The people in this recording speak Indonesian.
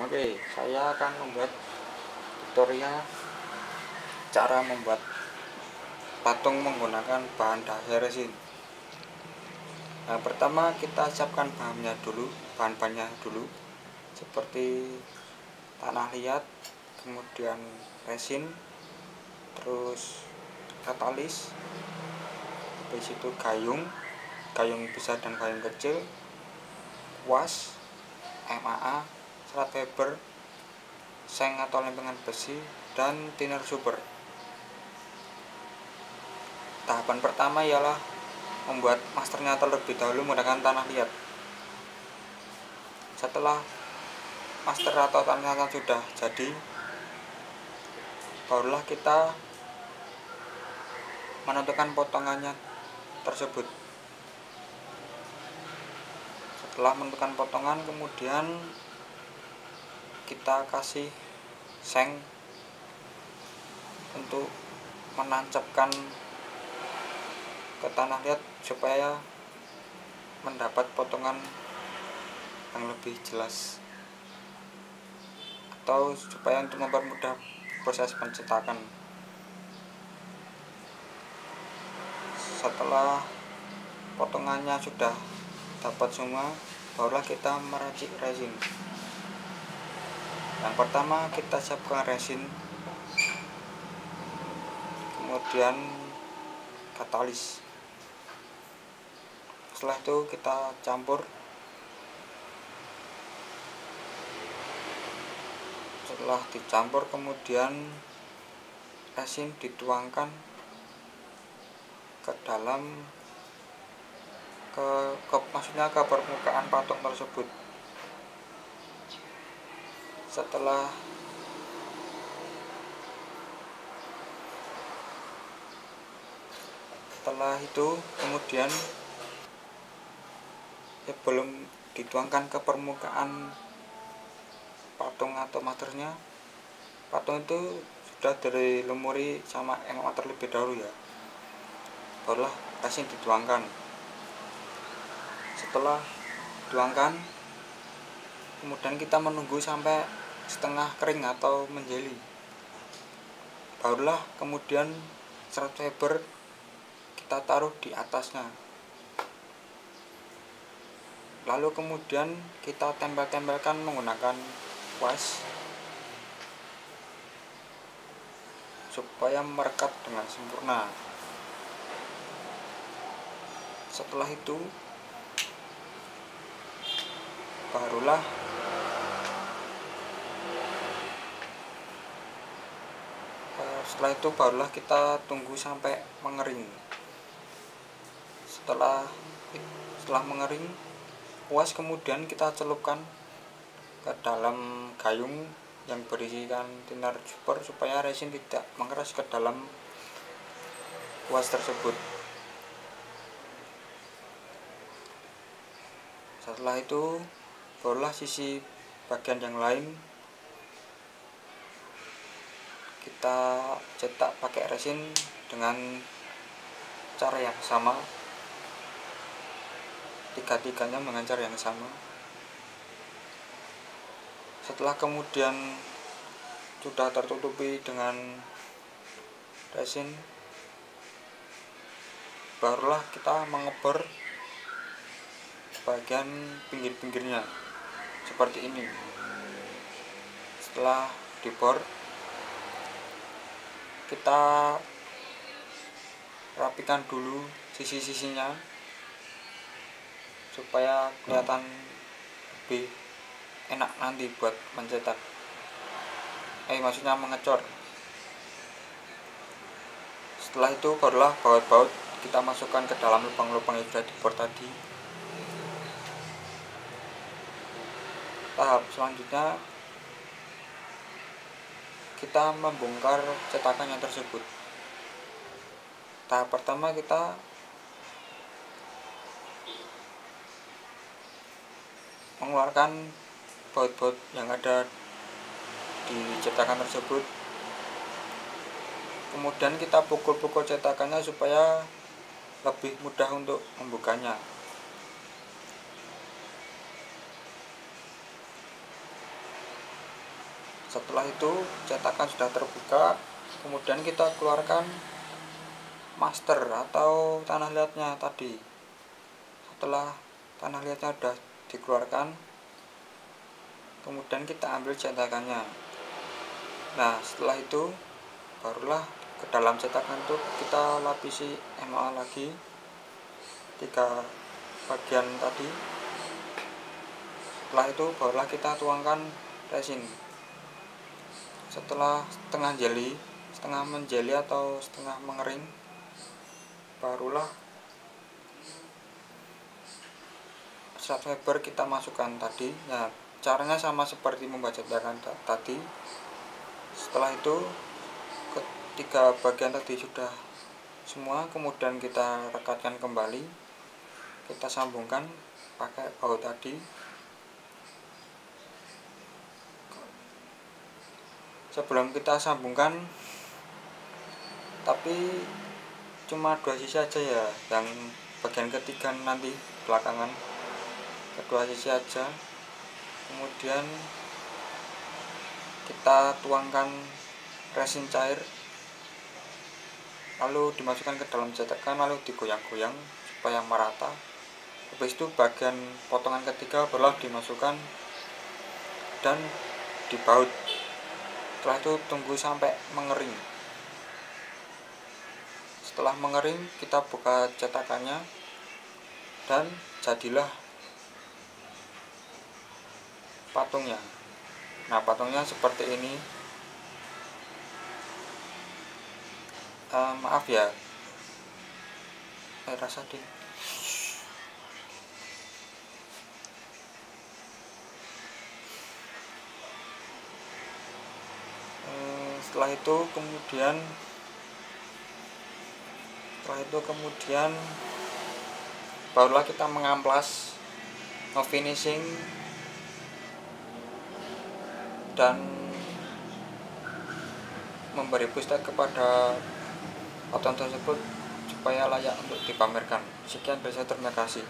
Oke, saya akan membuat tutorial cara membuat patung menggunakan bahan dasar resin. Yang pertama kita siapkan bahan-bahannya dulu, seperti tanah liat, kemudian resin, terus katalis, habis itu gayung besar dan gayung kecil, kuas, MAA, serat fiber, seng atau lempengan besi, dan thinner super. Tahapan pertama ialah membuat masternya terlebih dahulu menggunakan tanah liat. Setelah master atau tanah sudah jadi, barulah kita menentukan potongannya tersebut. Setelah menentukan potongan, kemudian kita kasih seng untuk menancapkan ke tanah liat supaya mendapat potongan yang lebih jelas, atau supaya untuk mempermudah proses pencetakan. Setelah potongannya sudah dapat semua, barulah kita meracik resin. Yang pertama kita siapkan resin, kemudian katalis. Setelah itu kita campur. Setelah dicampur, kemudian resin dituangkan ke dalam maksudnya ke permukaan patung tersebut. Setelah itu kemudian belum dituangkan ke permukaan patung atau masternya, patung itu sudah dilumuri sama MAA terlebih dahulu ya, barulah resin dituangkan. Setelah dituangkan, kemudian kita menunggu sampai setengah kering atau menjeli, barulah kemudian serat fiber kita taruh di atasnya. Lalu kemudian kita tempel-tempelkan menggunakan kuas supaya merekat dengan sempurna. Setelah itu barulah kita tunggu sampai mengering. Setelah mengering, kuas kemudian kita celupkan ke dalam gayung yang berisikan thinner super supaya resin tidak mengeras ke dalam kuas tersebut. Setelah itu barulah sisi bagian yang lain kita cetak pakai resin dengan cara yang sama, tiga-tiganya dengan cara yang sama. Setelah kemudian sudah tertutupi dengan resin, barulah kita mengebor bagian pinggir-pinggirnya seperti ini. Setelah dibor, kita rapikan dulu sisi-sisinya supaya kelihatan lebih enak nanti buat mencetak, maksudnya mengecor. Setelah itu barulah baut-baut kita masukkan ke dalam lubang-lubang yang sudah dibor tadi. Tahap selanjutnya kita membongkar cetakannya tersebut. Tahap pertama kita mengeluarkan baut-baut yang ada di cetakan tersebut. Kemudian kita pukul-pukul cetakannya supaya lebih mudah untuk membukanya. Setelah itu cetakan sudah terbuka, kemudian kita keluarkan master atau tanah liatnya tadi. Setelah tanah liatnya sudah dikeluarkan, kemudian kita ambil cetakannya. Nah, setelah itu barulah ke dalam cetakan itu kita lapisi MA lagi 3 bagian tadi. Setelah itu barulah kita tuangkan resin. Setelah setengah menjeli atau setengah mengering, barulah serat fiber kita masukkan tadi. Nah, caranya sama seperti membaca cetakan tadi. Setelah itu ketiga bagian tadi sudah semua, kemudian kita rekatkan kembali, kita sambungkan pakai baut tadi. Sebelum kita sambungkan, tapi cuma 2 sisi aja ya, yang bagian ketiga nanti belakangan, kedua sisi aja. Kemudian kita tuangkan resin cair, lalu dimasukkan ke dalam cetakan, lalu digoyang-goyang supaya merata. Habis itu bagian potongan ketiga baru dimasukkan dan dibaut. Setelah itu tunggu sampai mengering. Setelah mengering, kita buka cetakannya dan jadilah patungnya. Nah, patungnya seperti ini. Maaf ya, rasa ding. Setelah itu kemudian barulah kita mengamplas, nge-finishing dan memberi booster kepada patung tersebut supaya layak untuk dipamerkan. Sekian dari saya, terima kasih.